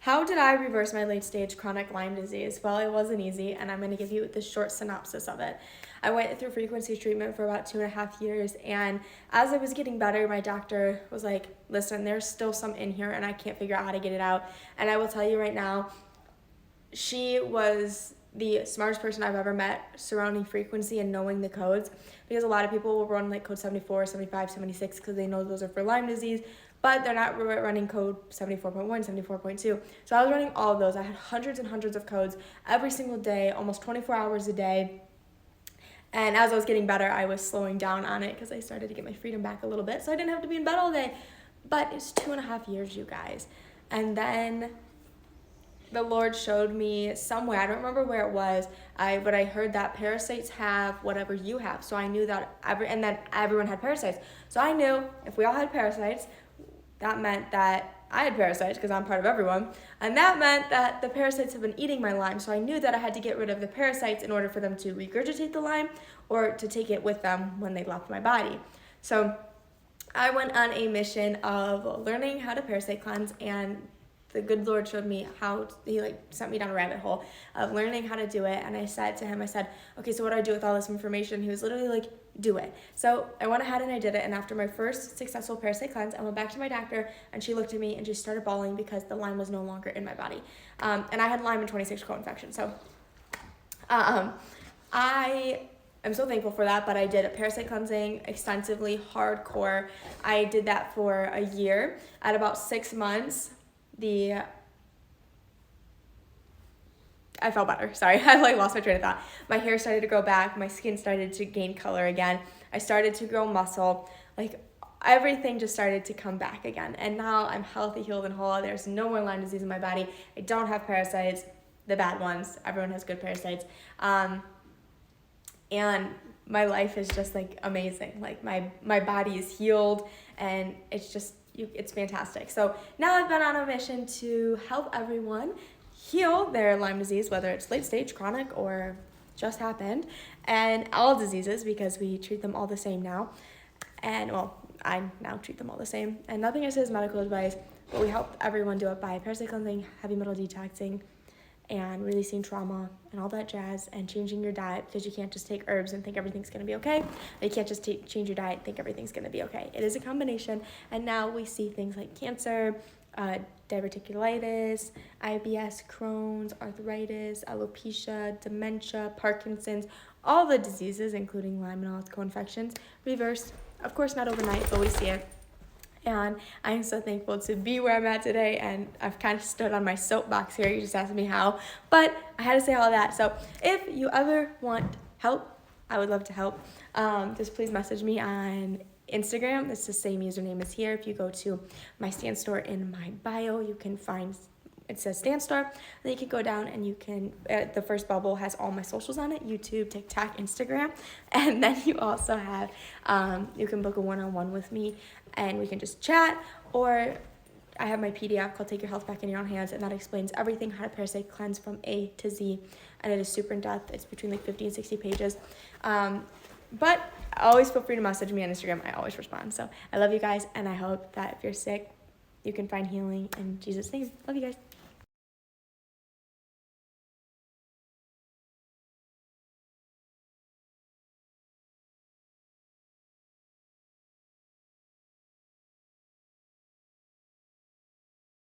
How did I reverse my late-stage chronic Lyme disease? Well, it wasn't easy, and I'm going to give you the short synopsis of it. I went through frequency treatment for about 2.5 years, and as I was getting better, my doctor was like, listen, there's still some in here, and I can't figure out how to get it out. And I will tell you right now, she was the smartest person I've ever met surrounding frequency and knowing the codes, because a lot of people will run like code 74, 75, 76 because they know those are for Lyme disease, but they're not running code 74.1, 74.2. So I was running all of those. I had hundreds and hundreds of codes every single day, almost 24 hours a day. And as I was getting better, I was slowing down on it because I started to get my freedom back a little bit, so I didn't have to be in bed all day. But it's 2.5 years, you guys. And then the Lord showed me somewhere, I don't remember where it was, but I heard that parasites have whatever you have. So I knew that everyone had parasites. So I knew if we all had parasites, that meant that I had parasites because I'm part of everyone. And that meant that the parasites have been eating my Lyme. So I knew that I had to get rid of the parasites in order for them to regurgitate the Lyme or to take it with them when they left my body. So I went on a mission of learning how to parasite cleanse, and the good Lord showed me how. He sent me down a rabbit hole of learning how to do it. And I said to him, okay, so what do I do with all this information? He was literally like, do it. So I went ahead and I did it. And after my first successful parasite cleanse, I went back to my doctor, and she looked at me and she started bawling because the Lyme was no longer in my body. And I had Lyme and 26 co-infection. So I am so thankful for that, but I did a parasite cleansing extensively, hardcore. I did that for a year. At about 6 months, I felt better. Sorry, I lost my train of thought. My hair started to grow back. My skin started to gain color again. I started to grow muscle. Everything just started to come back again. And now I'm healthy, healed, and whole. There's no more Lyme disease in my body. I don't have parasites, the bad ones. Everyone has good parasites. And my life is just amazing. My body is healed, and it's fantastic. So now I've been on a mission to help everyone heal their Lyme disease, whether it's late stage, chronic, or just happened, and all diseases, because we treat them all the same now. And I now treat them all the same. And nothing I say is medical advice, but we help everyone do it by parasite cleansing, heavy metal detoxing, and releasing trauma and all that jazz, and changing your diet, because you can't just take herbs and think everything's going to be okay. You can't just change your diet and think everything's going to be okay. It is a combination, and now we see things like cancer, diverticulitis, IBS, Crohn's, arthritis, alopecia, dementia, Parkinson's, all the diseases, including Lyme and all its co-infections, reversed. Of course, not overnight, but we see it. And I'm so thankful to be where I'm at today, and I've kind of stood on my soapbox here. You just asked me how, but I had to say all that. So if you ever want help, I would love to help. Just please message me on Instagram. It's the same username as here. If you go to my Stan Store in my bio, you can find, it says Stan Store. Then you can go down and you can, the first bubble has all my socials on it: YouTube, TikTok, Instagram. And then you also have, you can book a one-on-one with me and we can just chat, or I have my PDF called Take Your Health Back in Your Own Hands, and that explains everything, how to parasite cleanse from A to Z, and it is super in depth. It's between 50 and 60 pages. But always feel free to message me on Instagram. I always respond. So I love you guys, and I hope that if you're sick, you can find healing in Jesus' name. Love you guys.